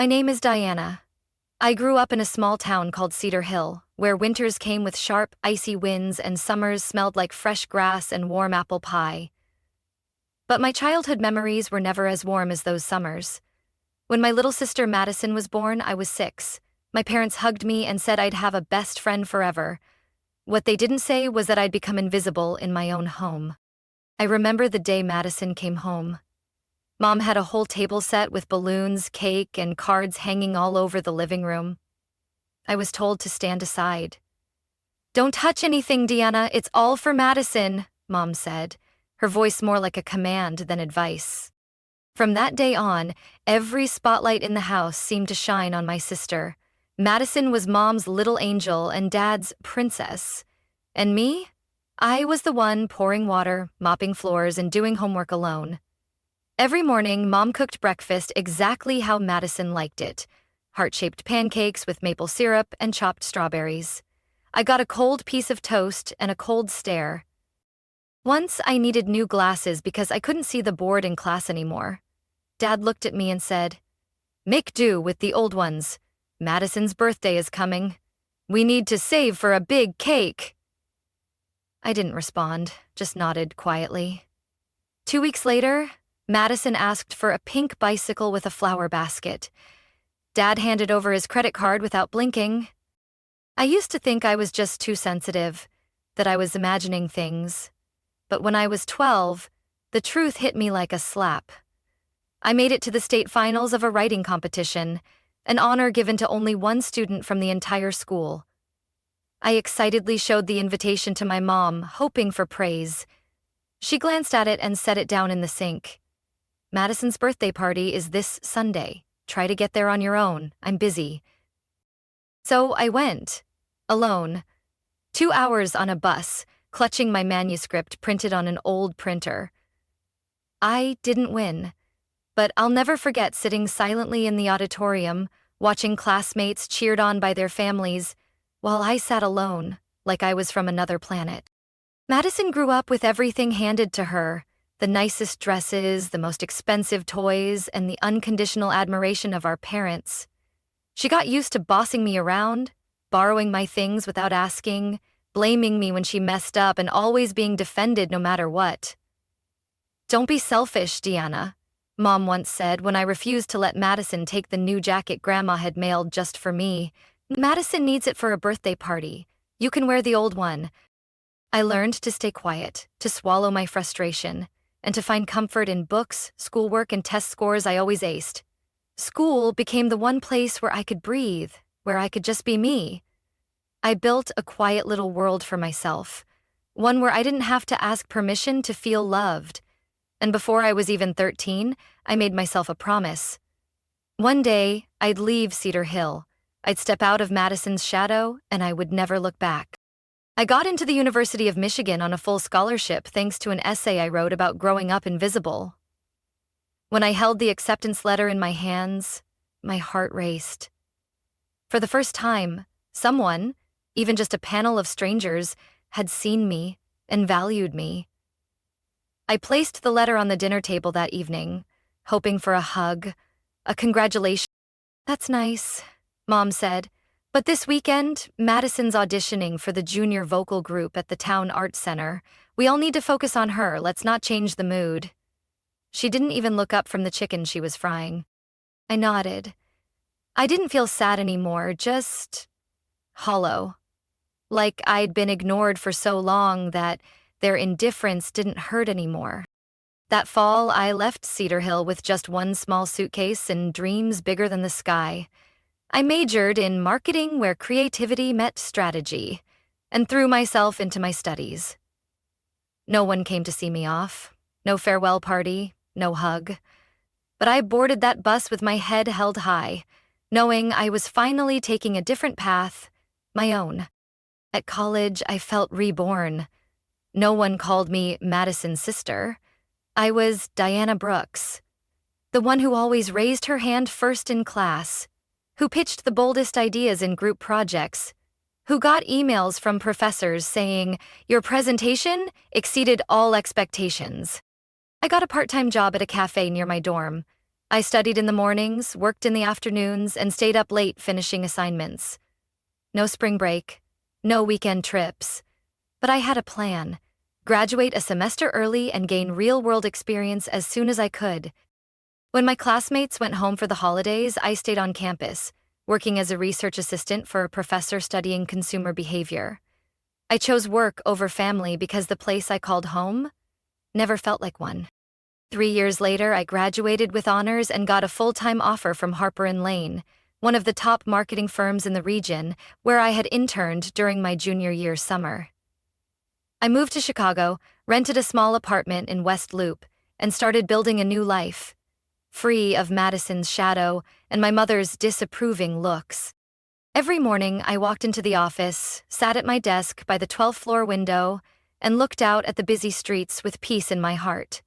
My name is Diana. I grew up in a small town called Cedar Hill, where winters came with sharp, icy winds and summers smelled like fresh grass and warm apple pie. But my childhood memories were never as warm as those summers. When my little sister Madison was born, I was 6. My parents hugged me and said I'd have a best friend forever. What they didn't say was that I'd become invisible in my own home. I remember the day Madison came home. Mom had a whole table set with balloons, cake, and cards hanging all over the living room. I was told to stand aside. "Don't touch anything, Deanna, it's all for Madison," Mom said, her voice more like a command than advice. From that day on, every spotlight in the house seemed to shine on my sister. Madison was Mom's little angel and Dad's princess. And me? I was the one pouring water, mopping floors, and doing homework alone. Every morning, Mom cooked breakfast exactly how Madison liked it: heart-shaped pancakes with maple syrup and chopped strawberries. I got a cold piece of toast and a cold stare. Once I needed new glasses because I couldn't see the board in class anymore. Dad looked at me and said, "Make do with the old ones. Madison's birthday is coming. We need to save for a big cake." I didn't respond, just nodded quietly. 2 weeks later, Madison asked for a pink bicycle with a flower basket. Dad handed over his credit card without blinking. I used to think I was just too sensitive, that I was imagining things. But when I was 12, the truth hit me like a slap. I made it to the state finals of a writing competition, an honor given to only one student from the entire school. I excitedly showed the invitation to my mom, hoping for praise. She glanced at it and set it down in the sink. "Madison's birthday party is this Sunday. Try to get there on your own. I'm busy." So I went, alone. 2 hours on a bus, clutching my manuscript printed on an old printer. I didn't win, but I'll never forget sitting silently in the auditorium, watching classmates cheered on by their families, while I sat alone, like I was from another planet. Madison grew up with everything handed to her: the nicest dresses, the most expensive toys, and the unconditional admiration of our parents. She got used to bossing me around, borrowing my things without asking, blaming me when she messed up, and always being defended no matter what. "Don't be selfish, Deanna," Mom once said when I refused to let Madison take the new jacket Grandma had mailed just for me. "Madison needs it for a birthday party. You can wear the old one." I learned to stay quiet, to swallow my frustration, and to find comfort in books, schoolwork, and test scores I always aced. School became the one place where I could breathe, where I could just be me. I built a quiet little world for myself, one where I didn't have to ask permission to feel loved. And before I was even 13, I made myself a promise. One day, I'd leave Cedar Hill. I'd step out of Madison's shadow, and I would never look back. I got into the University of Michigan on a full scholarship thanks to an essay I wrote about growing up invisible. When I held the acceptance letter in my hands, my heart raced. For the first time, someone, even just a panel of strangers, had seen me and valued me. I placed the letter on the dinner table that evening, hoping for a hug, a congratulations. "That's nice," Mom said. "But this weekend, Madison's auditioning for the junior vocal group at the town arts center. We all need to focus on her. Let's not change the mood." She didn't even look up from the chicken she was frying. I nodded. I didn't feel sad anymore, just hollow. Like I'd been ignored for so long that their indifference didn't hurt anymore. That fall, I left Cedar Hill with just one small suitcase and dreams bigger than the sky. I majored in marketing where creativity met strategy, and threw myself into my studies. No one came to see me off. No farewell party, no hug. But I boarded that bus with my head held high, knowing I was finally taking a different path, my own. At college, I felt reborn. No one called me Madison's sister. I was Diana Brooks, the one who always raised her hand first in class, who pitched the boldest ideas in group projects, who got emails from professors saying, "Your presentation exceeded all expectations." I got a part-time job at a cafe near my dorm, I studied in the mornings, worked in the afternoons, and stayed up late finishing assignments. No spring break, no weekend trips. But I had a plan: graduate a semester early and gain real-world experience as soon as I could. When my classmates went home for the holidays, I stayed on campus, working as a research assistant for a professor studying consumer behavior. I chose work over family because the place I called home never felt like one. 3 years later, I graduated with honors and got a full-time offer from Harper & Lane, one of the top marketing firms in the region, where I had interned during my junior year summer. I moved to Chicago, rented a small apartment in West Loop, and started building a new life, free of Madison's shadow and my mother's disapproving looks. Every morning, I walked into the office, sat at my desk by the 12th floor window, and looked out at the busy streets with peace in my heart.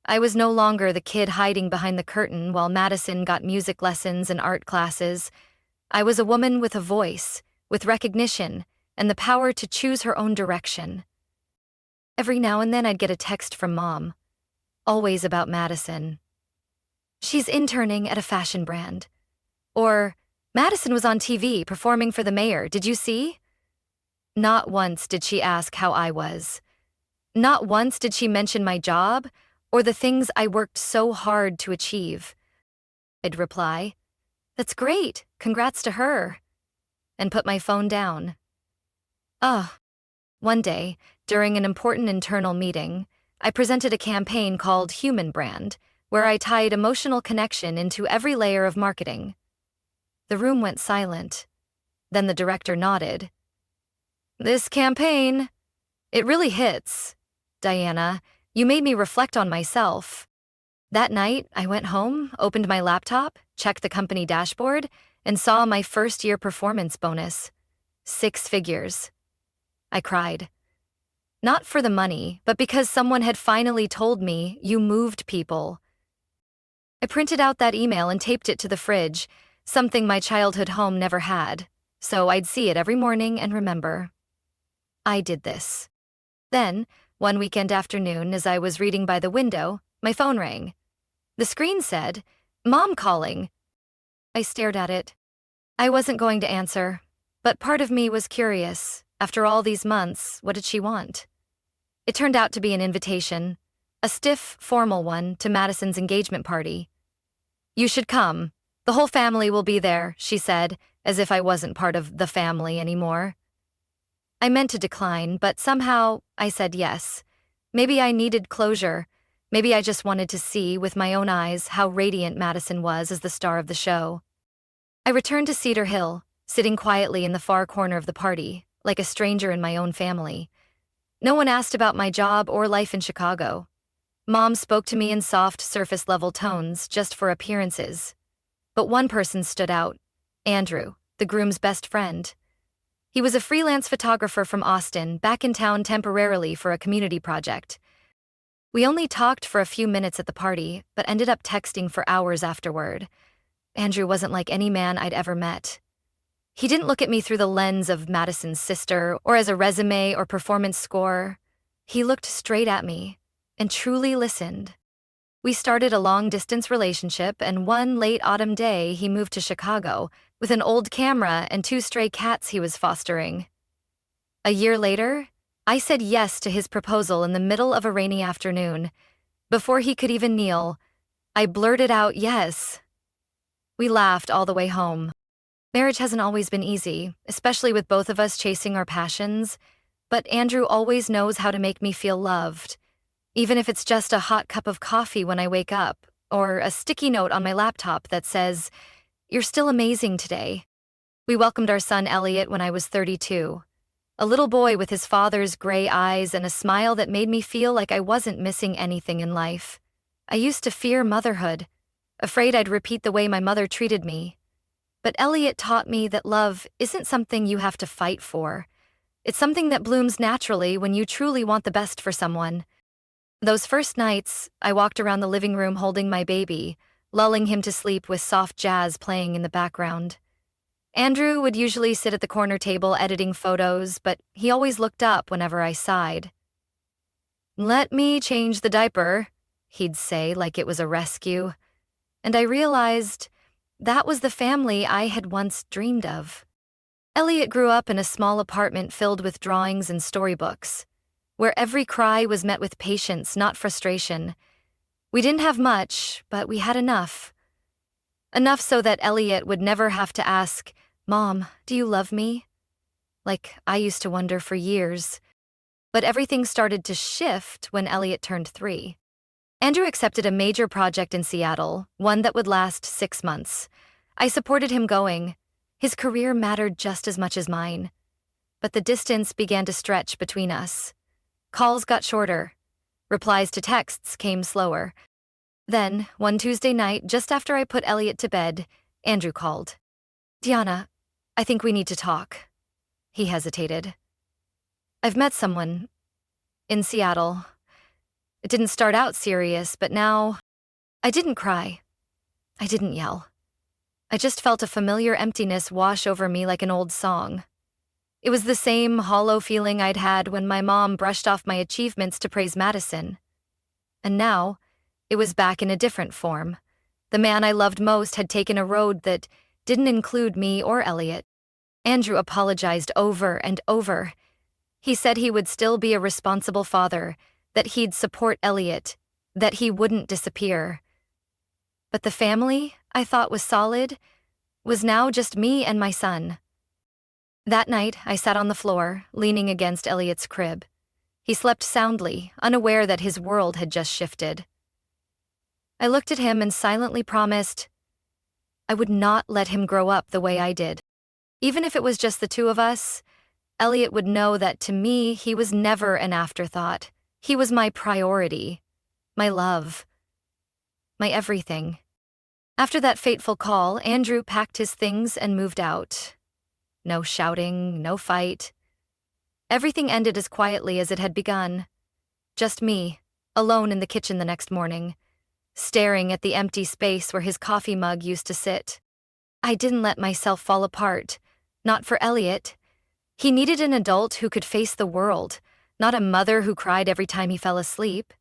I was no longer the kid hiding behind the curtain while Madison got music lessons and art classes. I was a woman with a voice, with recognition, and the power to choose her own direction. Every now and then I'd get a text from Mom, always about Madison. "She's interning at a fashion brand." Or, "Madison was on TV performing for the mayor, did you see?" Not once did she ask how I was. Not once did she mention my job or the things I worked so hard to achieve. I'd reply, "That's great, congrats to her," and put my phone down. One day, during an important internal meeting, I presented a campaign called Human Brand, where I tied emotional connection into every layer of marketing. The room went silent. Then the director nodded. "This campaign, it really hits. Diana, you made me reflect on myself." That night, I went home, opened my laptop, checked the company dashboard, and saw my first-year performance bonus. 6 figures. I cried. Not for the money, but because someone had finally told me, "You moved people." I printed out that email and taped it to the fridge, something my childhood home never had, so I'd see it every morning and remember. I did this. Then, one weekend afternoon, as I was reading by the window, my phone rang. The screen said, "Mom calling." I stared at it. I wasn't going to answer, but part of me was curious. After all these months, what did she want? It turned out to be an invitation, a stiff, formal one, to Madison's engagement party. "You should come. The whole family will be there," she said, as if I wasn't part of the family anymore. I meant to decline, but somehow I said yes. Maybe I needed closure. Maybe I just wanted to see with my own eyes how radiant Madison was as the star of the show. I returned to Cedar Hill, sitting quietly in the far corner of the party, like a stranger in my own family. No one asked about my job or life in Chicago. Mom spoke to me in soft, surface-level tones, just for appearances. But one person stood out: Andrew, the groom's best friend. He was a freelance photographer from Austin, back in town temporarily for a community project. We only talked for a few minutes at the party, but ended up texting for hours afterward. Andrew wasn't like any man I'd ever met. He didn't look at me through the lens of Madison's sister or as a resume or performance score. He looked straight at me and truly listened. We started a long-distance relationship, and one late autumn day he moved to Chicago with an old camera and 2 stray cats he was fostering. A year later, I said yes to his proposal in the middle of a rainy afternoon. Before he could even kneel, I blurted out yes. We laughed all the way home. Marriage hasn't always been easy, especially with both of us chasing our passions, but Andrew always knows how to make me feel loved, even if it's just a hot cup of coffee when I wake up, or a sticky note on my laptop that says, "You're still amazing today." We welcomed our son Elliot when I was 32, a little boy with his father's gray eyes and a smile that made me feel like I wasn't missing anything in life. I used to fear motherhood, afraid I'd repeat the way my mother treated me. But Elliot taught me that love isn't something you have to fight for. It's something that blooms naturally when you truly want the best for someone. Those first nights, I walked around the living room holding my baby, lulling him to sleep with soft jazz playing in the background. Andrew would usually sit at the corner table editing photos, but he always looked up whenever I sighed. "Let me change the diaper," he'd say like it was a rescue. And I realized that was the family I had once dreamed of. Elliot grew up in a small apartment filled with drawings and storybooks, where every cry was met with patience, not frustration. We didn't have much, but we had enough. Enough so that Elliot would never have to ask, "Mom, do you love me?" Like I used to wonder for years. But everything started to shift when Elliot turned 3. Andrew accepted a major project in Seattle, one that would last 6 months. I supported him going. His career mattered just as much as mine. But the distance began to stretch between us. Calls got shorter. Replies to texts came slower. Then, one Tuesday night, just after I put Elliot to bed, Andrew called. "Diana, I think we need to talk." He hesitated. "I've met someone in Seattle. It didn't start out serious, but now..." I didn't cry. I didn't yell. I just felt a familiar emptiness wash over me like an old song. It was the same hollow feeling I'd had when my mom brushed off my achievements to praise Madison. And now, it was back in a different form. The man I loved most had taken a road that didn't include me or Elliot. Andrew apologized over and over. He said he would still be a responsible father, that he'd support Elliot, that he wouldn't disappear. But the family I thought was solid was now just me and my son. That night, I sat on the floor, leaning against Elliot's crib. He slept soundly, unaware that his world had just shifted. I looked at him and silently promised I would not let him grow up the way I did. Even if it was just the two of us, Elliot would know that to me, he was never an afterthought. He was my priority, my love, my everything. After that fateful call, Andrew packed his things and moved out. No shouting, no fight. Everything ended as quietly as it had begun. Just me, alone in the kitchen the next morning, staring at the empty space where his coffee mug used to sit. I didn't let myself fall apart, not for Elliot. He needed an adult who could face the world, not a mother who cried every time he fell asleep.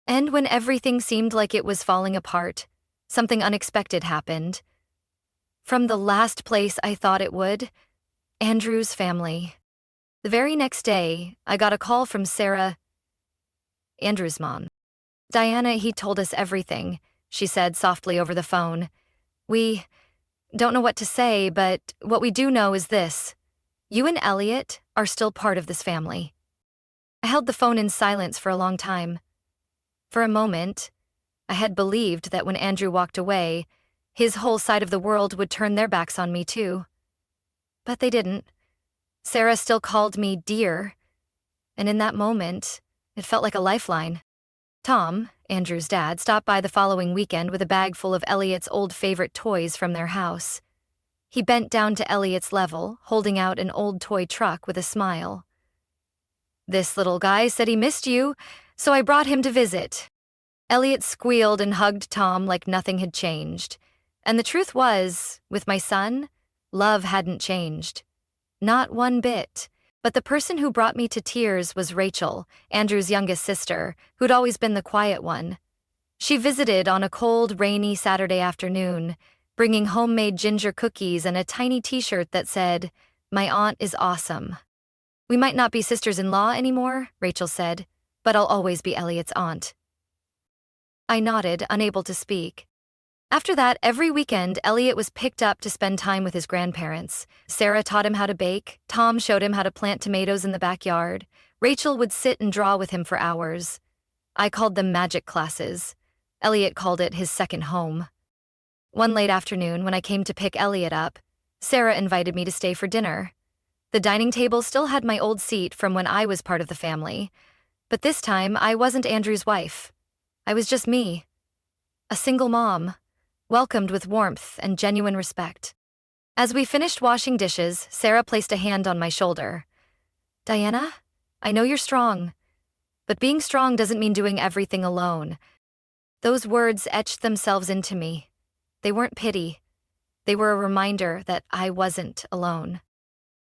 And when everything seemed like it was falling apart, something unexpected happened. From the last place I thought it would, Andrew's family. The very next day, I got a call from Sarah, Andrew's mom. "Diana, he told us everything," she said softly over the phone. "We don't know what to say, but what we do know is this. You and Elliot are still part of this family." I held the phone in silence for a long time. For a moment, I had believed that when Andrew walked away, his whole side of the world would turn their backs on me too. But they didn't. Sarah still called me dear, and in that moment, it felt like a lifeline. Tom, Andrew's dad, stopped by the following weekend with a bag full of Elliot's old favorite toys from their house. He bent down to Elliot's level, holding out an old toy truck with a smile. "This little guy said he missed you, so I brought him to visit." Elliot squealed and hugged Tom like nothing had changed. And the truth was, with my son, love hadn't changed. Not one bit. But the person who brought me to tears was Rachel, Andrew's youngest sister, who'd always been the quiet one. She visited on a cold, rainy Saturday afternoon, bringing homemade ginger cookies and a tiny t-shirt that said, "My aunt is awesome." "We might not be sisters-in-law anymore," Rachel said, "but I'll always be Elliot's aunt." I nodded, unable to speak. After that, every weekend, Elliot was picked up to spend time with his grandparents. Sarah taught him how to bake. Tom showed him how to plant tomatoes in the backyard. Rachel would sit and draw with him for hours. I called them magic classes. Elliot called it his second home. One late afternoon, when I came to pick Elliot up, Sarah invited me to stay for dinner. The dining table still had my old seat from when I was part of the family, but this time I wasn't Andrew's wife. I was just me, a single mom, welcomed with warmth and genuine respect. As we finished washing dishes, Sarah placed a hand on my shoulder. "Diana, I know you're strong, but being strong doesn't mean doing everything alone." Those words etched themselves into me. They weren't pity. They were a reminder that I wasn't alone.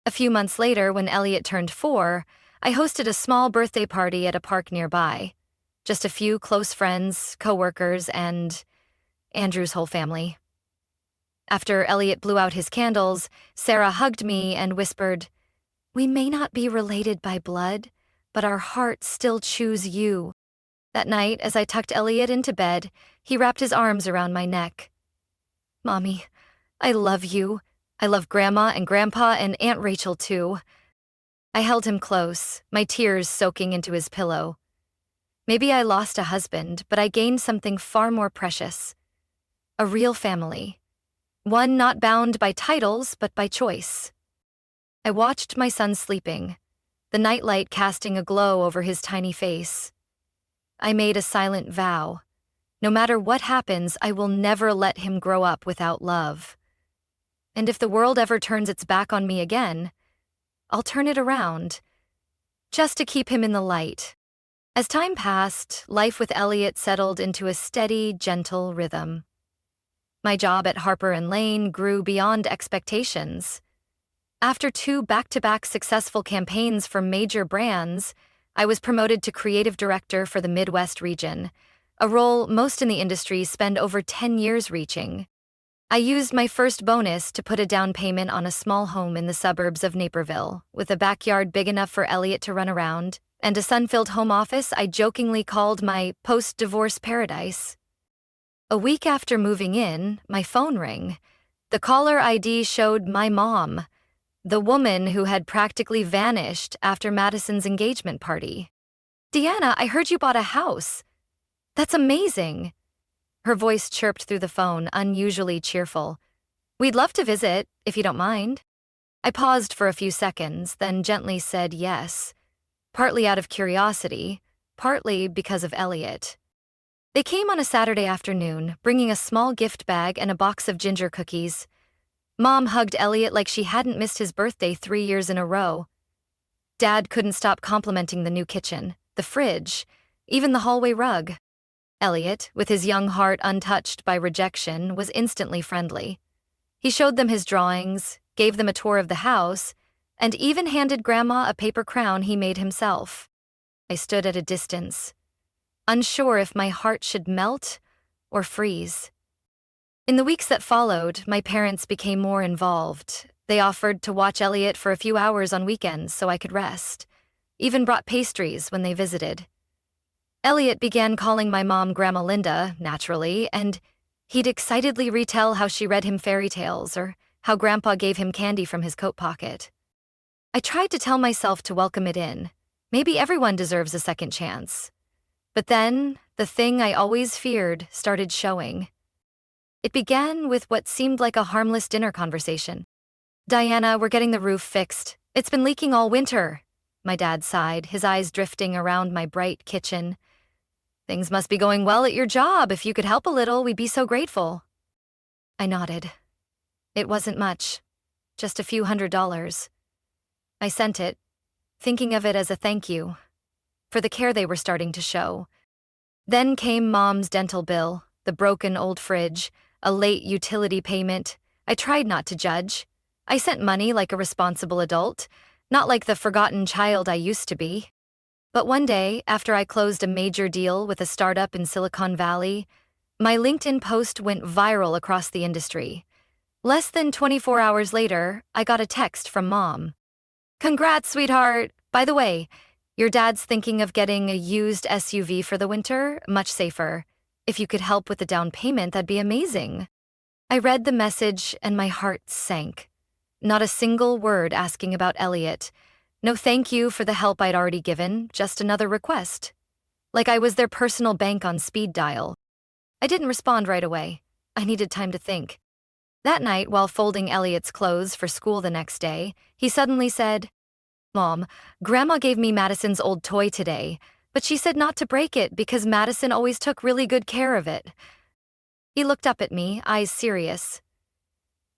A few months later, when Elliot turned 4, I hosted a small birthday party at a park nearby. Just a few close friends, coworkers, and Andrew's whole family. After Elliot blew out his candles, Sarah hugged me and whispered, "We may not be related by blood, but our hearts still choose you." That night, as I tucked Elliot into bed, he wrapped his arms around my neck. "Mommy, I love you. I love Grandma and Grandpa and Aunt Rachel too." I held him close, my tears soaking into his pillow. Maybe I lost a husband, but I gained something far more precious. A real family. One not bound by titles, but by choice. I watched my son sleeping, the nightlight casting a glow over his tiny face. I made a silent vow. No matter what happens, I will never let him grow up without love. And if the world ever turns its back on me again, I'll turn it around, just to keep him in the light. As time passed, life with Elliot settled into a steady, gentle rhythm. My job at Harper & Lane grew beyond expectations. After 2 back-to-back successful campaigns for major brands, I was promoted to creative director for the Midwest region, a role most in the industry spend over 10 years reaching. I used my first bonus to put a down payment on a small home in the suburbs of Naperville, with a backyard big enough for Elliot to run around, and a sun-filled home office I jokingly called my post-divorce paradise. A week after moving in, my phone rang. The caller ID showed my mom, the woman who had practically vanished after Madison's engagement party. "Deanna, I heard you bought a house. That's amazing." Her voice chirped through the phone, unusually cheerful. "We'd love to visit, if you don't mind." I paused for a few seconds, then gently said yes, partly out of curiosity, partly because of Elliot. They came on a Saturday afternoon, bringing a small gift bag and a box of ginger cookies. Mom hugged Elliot like she hadn't missed his birthday 3 years in a row. Dad couldn't stop complimenting the new kitchen, the fridge, even the hallway rug. Elliot, with his young heart untouched by rejection, was instantly friendly. He showed them his drawings, gave them a tour of the house, and even handed Grandma a paper crown he made himself. I stood at a distance, unsure if my heart should melt or freeze. In the weeks that followed, my parents became more involved. They offered to watch Elliot for a few hours on weekends so I could rest, even brought pastries when they visited. Elliot began calling my mom Grandma Linda, naturally, and he'd excitedly retell how she read him fairy tales or how Grandpa gave him candy from his coat pocket. I tried to tell myself to welcome it in. Maybe everyone deserves a second chance. But then, the thing I always feared started showing. It began with what seemed like a harmless dinner conversation. "Diana, we're getting the roof fixed. It's been leaking all winter." My dad sighed, his eyes drifting around my bright kitchen. "Things must be going well at your job. If you could help a little, we'd be so grateful." I nodded. It wasn't much, just a few $100s. I sent it, thinking of it as a thank you for the care they were starting to show. Then came Mom's dental bill, the broken old fridge, a late utility payment. I tried not to judge. I sent money like a responsible adult, not like the forgotten child I used to be. But one day, after I closed a major deal with a startup in Silicon Valley, my LinkedIn post went viral across the industry. Less than 24 hours later, I got a text from Mom. "Congrats, sweetheart. By the way, your dad's thinking of getting a used SUV for the winter, much safer. If you could help with the down payment, that'd be amazing." I read the message and my heart sank. Not a single word asking about Elliot. No thank you for the help I'd already given, just another request. Like I was their personal bank on speed dial. I didn't respond right away. I needed time to think. That night, while folding Elliot's clothes for school the next day, he suddenly said, "Mom, Grandma gave me Madison's old toy today, but she said not to break it because Madison always took really good care of it." He looked up at me, eyes serious.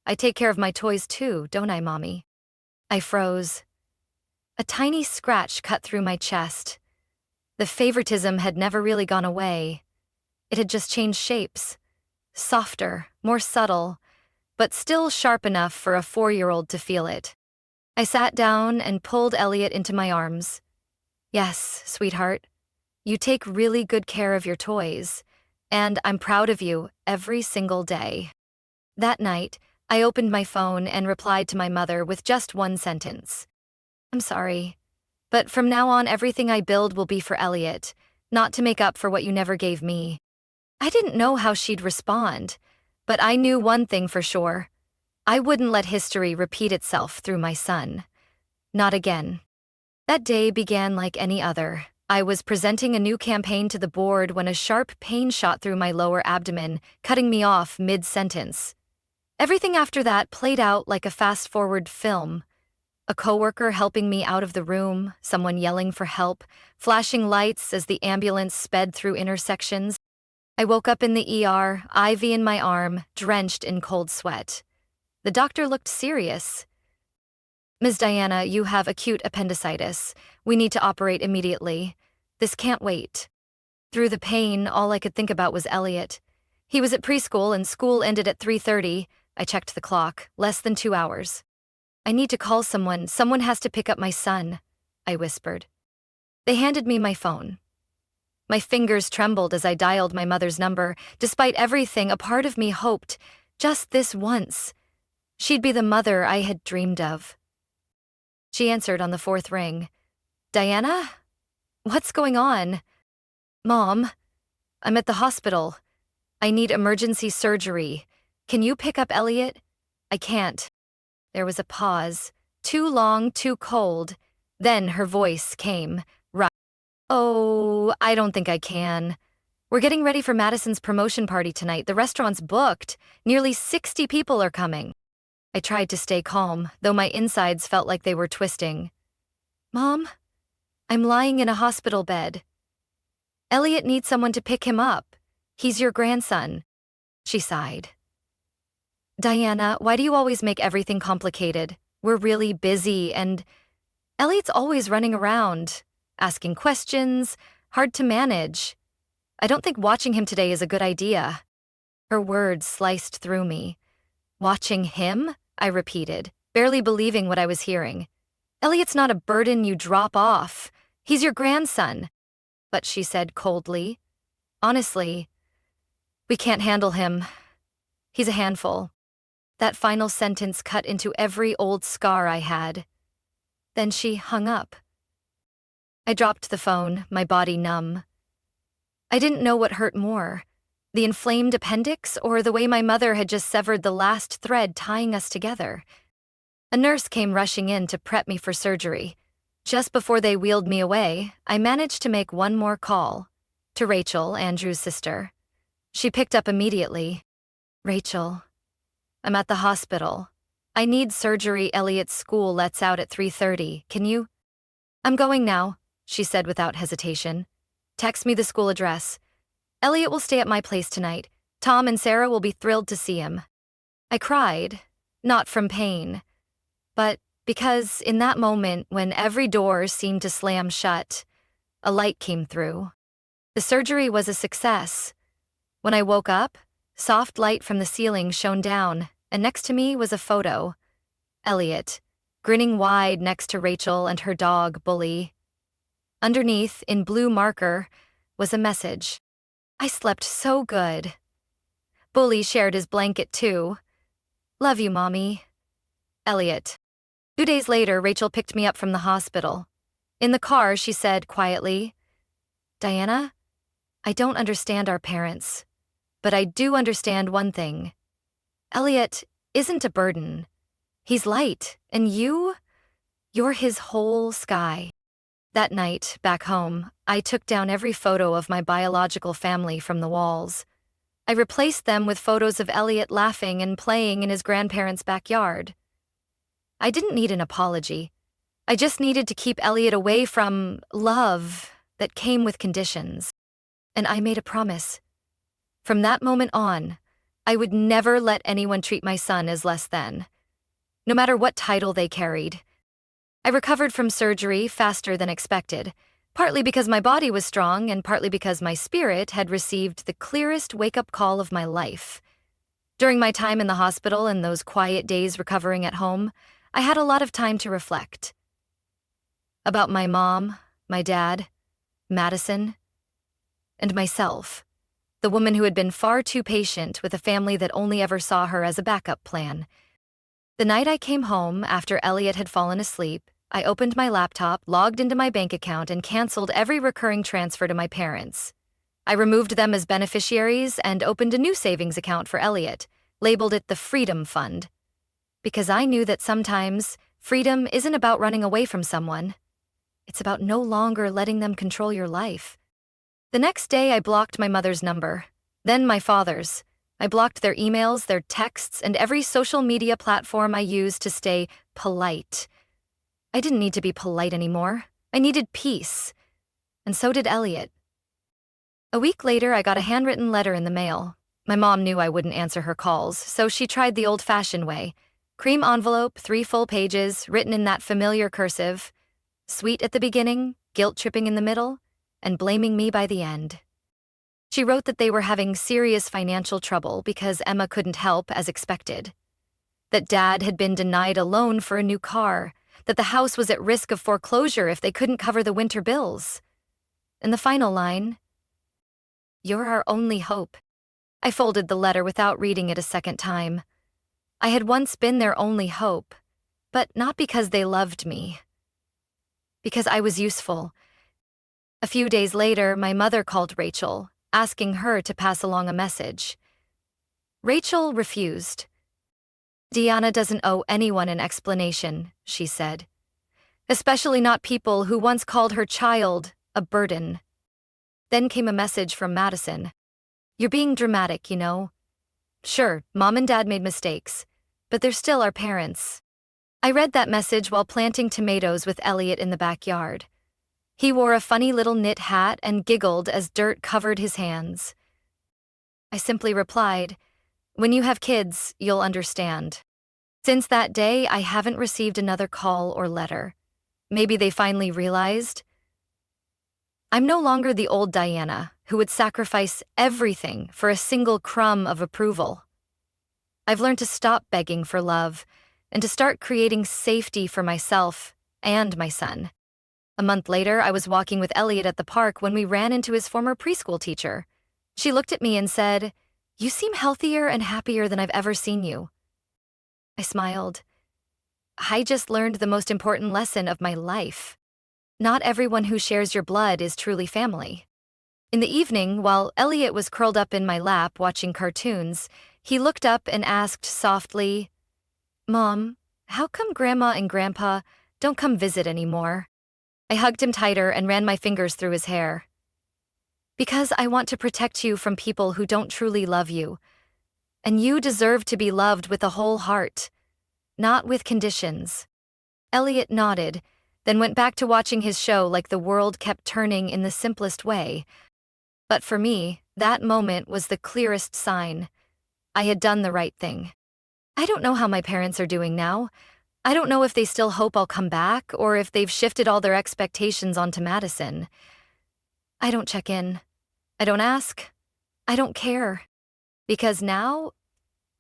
"I take care of my toys too, don't I, Mommy?" I froze. A tiny scratch cut through my chest. The favoritism had never really gone away. It had just changed shapes. Softer, more subtle, but still sharp enough for a 4-year-old to feel it. I sat down and pulled Elliot into my arms. "Yes, sweetheart. You take really good care of your toys. and I'm proud of you every single day. That night, I opened my phone and replied to my mother with just one sentence. I'm sorry, but from now on everything I build will be for Elliot, not to make up for what you never gave me. I didn't know how she'd respond, but I knew one thing for sure. I wouldn't let history repeat itself through my son. Not again. That day began like any other. I was presenting a new campaign to the board when a sharp pain shot through my lower abdomen, cutting me off mid-sentence. Everything after that played out like a fast-forward film. A coworker helping me out of the room, someone yelling for help, flashing lights as the ambulance sped through intersections. I woke up in the ER, IV in my arm, drenched in cold sweat. The doctor looked serious. Ms. Diana, you have acute appendicitis. We need to operate immediately. This can't wait. Through the pain, all I could think about was Elliot. He was at preschool and school ended at 3:30. I checked the clock, less than 2 hours. I need to call someone. Someone has to pick up my son, I whispered. They handed me my phone. My fingers trembled as I dialed my mother's number. Despite everything, a part of me hoped, just this once, she'd be the mother I had dreamed of. She answered on the 4th ring. Diana? What's going on? Mom, I'm at the hospital. I need emergency surgery. Can you pick up Elliot? I can't. There was a pause. Too long, too cold. Then her voice came. Right. Oh, I don't think I can. We're getting ready for Madison's promotion party tonight. The restaurant's booked. Nearly 60 people are coming. I tried to stay calm, though my insides felt like they were twisting. Mom, I'm lying in a hospital bed. Elliot needs someone to pick him up. He's your grandson. She sighed. Diana, why do you always make everything complicated? We're really busy and Elliot's always running around, asking questions, hard to manage. I don't think watching him today is a good idea. Her words sliced through me. Watching him? I repeated, barely believing what I was hearing. Elliot's not a burden you drop off. He's your grandson. But she said coldly, honestly, we can't handle him. He's a handful. That final sentence cut into every old scar I had. Then she hung up. I dropped the phone, my body numb. I didn't know what hurt more. The inflamed appendix, or the way my mother had just severed the last thread tying us together. A nurse came rushing in to prep me for surgery. Just before they wheeled me away, I managed to make one more call. To Rachel, Andrew's sister. She picked up immediately. Rachel, I'm at the hospital. I need surgery. Elliot's school lets out at 3:30. Can you? I'm going now, she said without hesitation. Text me the school address. Elliot will stay at my place tonight. Tom and Sarah will be thrilled to see him. I cried, not from pain, but because in that moment when every door seemed to slam shut, a light came through. The surgery was a success. When I woke up, soft light from the ceiling shone down, and next to me was a photo. Elliot, grinning wide next to Rachel and her dog, Bully. Underneath, in blue marker, was a message. I slept so good. Bully shared his blanket too. Love you, Mommy. Elliot. 2 days later, Rachel picked me up from the hospital. In the car, she said quietly, Diana, I don't understand our parents, but I do understand one thing. Elliot isn't a burden. He's light, and you're his whole sky. That night, back home, I took down every photo of my biological family from the walls. I replaced them with photos of Elliot laughing and playing in his grandparents' backyard. I didn't need an apology. I just needed to keep Elliot away from love that came with conditions. And I made a promise. From that moment on, I would never let anyone treat my son as less than, no matter what title they carried. I recovered from surgery faster than expected, partly because my body was strong and partly because my spirit had received the clearest wake-up call of my life. During my time in the hospital and those quiet days recovering at home, I had a lot of time to reflect. About my mom, my dad, Madison, and myself. the woman who had been far too patient with a family that only ever saw her as a backup plan. The night I came home after Elliot had fallen asleep, I opened my laptop, logged into my bank account, and canceled every recurring transfer to my parents. I removed them as beneficiaries and opened a new savings account for Elliot, labeled it the Freedom Fund. Because I knew that sometimes freedom isn't about running away from someone. It's about no longer letting them control your life. The next day, I blocked my mother's number, then my father's. I blocked their emails, their texts, and every social media platform I used to stay polite. I didn't need to be polite anymore. I needed peace. And so did Elliot. A week later, I got a handwritten letter in the mail. My mom knew I wouldn't answer her calls, so she tried the old-fashioned way. Cream envelope, 3 full pages, written in that familiar cursive. Sweet at the beginning, guilt-tripping in the middle, and blaming me by the end. She wrote that they were having serious financial trouble because Emma couldn't help as expected. That Dad had been denied a loan for a new car, that the house was at risk of foreclosure if they couldn't cover the winter bills. And the final line, "You're our only hope." I folded the letter without reading it a second time. I had once been their only hope, but not because they loved me. Because I was useful. A few days later, my mother called Rachel, asking her to pass along a message. Rachel refused. "Diana doesn't owe anyone an explanation," she said. "Especially not people who once called her child a burden." Then came a message from Madison. "You're being dramatic, you know. Sure, Mom and Dad made mistakes, but they're still our parents." I read that message while planting tomatoes with Elliot in the backyard. He wore a funny little knit hat and giggled as dirt covered his hands. I simply replied, "When you have kids, you'll understand." Since that day, I haven't received another call or letter. Maybe they finally realized. I'm no longer the old Diana who would sacrifice everything for a single crumb of approval. I've learned to stop begging for love and to start creating safety for myself and my son. A month later, I was walking with Elliot at the park when we ran into his former preschool teacher. She looked at me and said, "You seem healthier and happier than I've ever seen you." I smiled. I just learned the most important lesson of my life. Not everyone who shares your blood is truly family. In the evening, while Elliot was curled up in my lap watching cartoons, he looked up and asked softly, "Mom, how come Grandma and Grandpa don't come visit anymore?" I hugged him tighter and ran my fingers through his hair. "Because I want to protect you from people who don't truly love you. And you deserve to be loved with a whole heart, not with conditions." Elliot nodded, then went back to watching his show like the world kept turning in the simplest way. But for me, that moment was the clearest sign. I had done the right thing. I don't know how my parents are doing now. I don't know if they still hope I'll come back or if they've shifted all their expectations onto Madison. I don't check in. I don't ask. I don't care. Because now,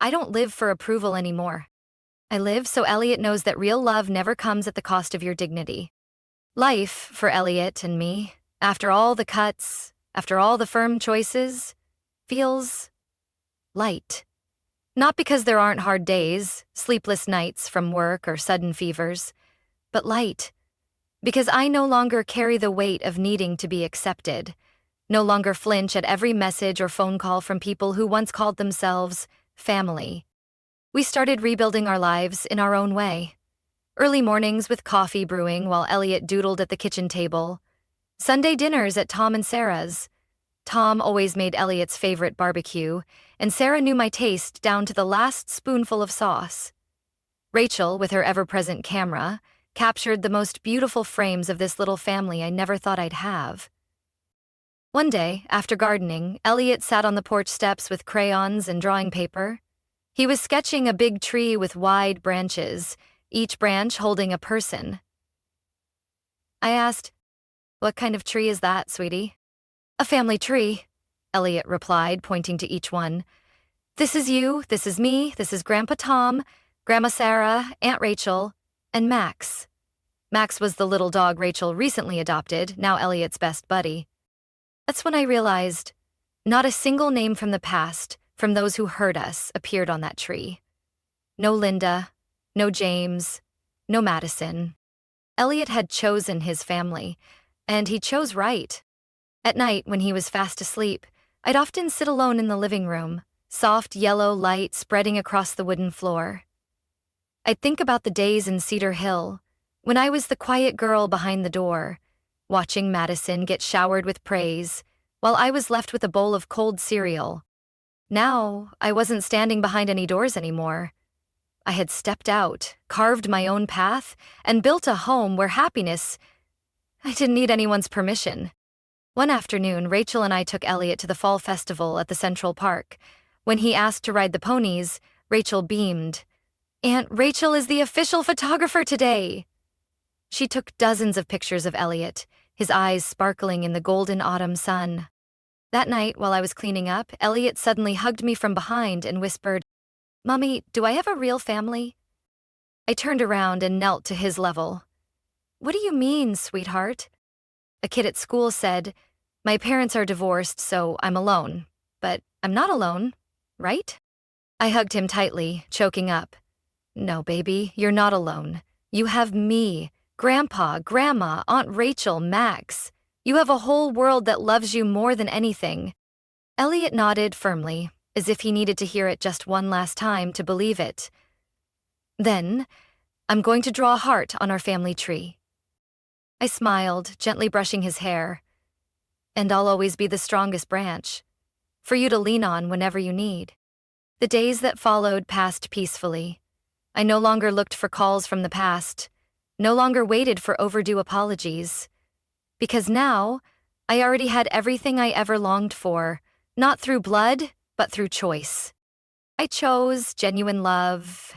I don't live for approval anymore. I live so Elliot knows that real love never comes at the cost of your dignity. Life, for Elliot and me, after all the cuts, after all the firm choices, feels light. Not because there aren't hard days, sleepless nights from work or sudden fevers, but light. Because I no longer carry the weight of needing to be accepted, no longer flinch at every message or phone call from people who once called themselves family. We started rebuilding our lives in our own way. Early mornings with coffee brewing while Elliot doodled at the kitchen table. Sunday dinners at Tom and Sarah's. Tom always made Elliot's favorite barbecue, and Sarah knew my taste down to the last spoonful of sauce. Rachel, with her ever-present camera, captured the most beautiful frames of this little family I never thought I'd have. One day, after gardening, Elliot sat on the porch steps with crayons and drawing paper. He was sketching a big tree with wide branches, each branch holding a person. I asked, "What kind of tree is that, sweetie?" "A family tree," Elliot replied, pointing to each one. "This is you, this is me, this is Grandpa Tom, Grandma Sarah, Aunt Rachel, and Max." Max was the little dog Rachel recently adopted, now Elliot's best buddy. That's when I realized, Not a single name from the past, from those who hurt us, appeared on that tree. No Linda, no James, no Madison. Elliot had chosen his family, and he chose right. At night, when he was fast asleep, I'd often sit alone in the living room, soft yellow light spreading across the wooden floor. I'd think about the days in Cedar Hill, when I was the quiet girl behind the door, watching Madison get showered with praise, while I was left with a bowl of cold cereal. Now, I wasn't standing behind any doors anymore. I had stepped out, carved my own path, and built a home where I didn't need anyone's permission. One afternoon, Rachel and I took Elliot to the fall festival at the Central Park. When he asked to ride the ponies, Rachel beamed. "Aunt Rachel is the official photographer today." She took dozens of pictures of Elliot, his eyes sparkling in the golden autumn sun. That night, while I was cleaning up, Elliot suddenly hugged me from behind and whispered, "Mommy, do I have a real family?" I turned around and knelt to his level. "What do you mean, sweetheart?" A kid at school said, "My parents are divorced, so I'm alone. But I'm not alone, right?" I hugged him tightly, choking up. "No, baby, you're not alone. You have me, Grandpa, Grandma, Aunt Rachel, Max. You have a whole world that loves you more than anything." Elliot nodded firmly, as if he needed to hear it just one last time to believe it. "Then, I'm going to draw a heart on our family tree." I smiled, gently brushing his hair. "And I'll always be the strongest branch, for you to lean on whenever you need." The days that followed passed peacefully. I no longer looked for calls from the past, no longer waited for overdue apologies. Because now, I already had everything I ever longed for, not through blood, but through choice. I chose genuine love.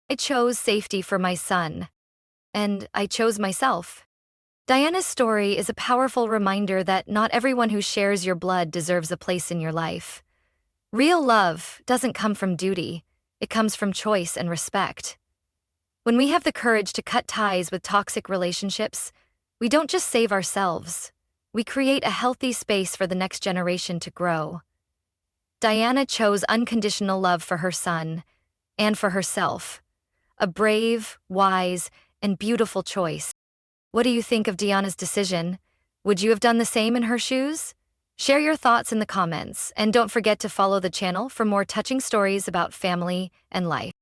I chose safety for my son. And I chose myself. Diana's story is a powerful reminder that not everyone who shares your blood deserves a place in your life. Real love doesn't come from duty, it comes from choice and respect. When we have the courage to cut ties with toxic relationships, we don't just save ourselves, we create a healthy space for the next generation to grow. Diana chose unconditional love for her son and for herself. A brave, wise, and beautiful choice. What do you think of Diana's decision? Would you have done the same in her shoes? Share your thoughts in the comments, and don't forget to follow the channel for more touching stories about family and life.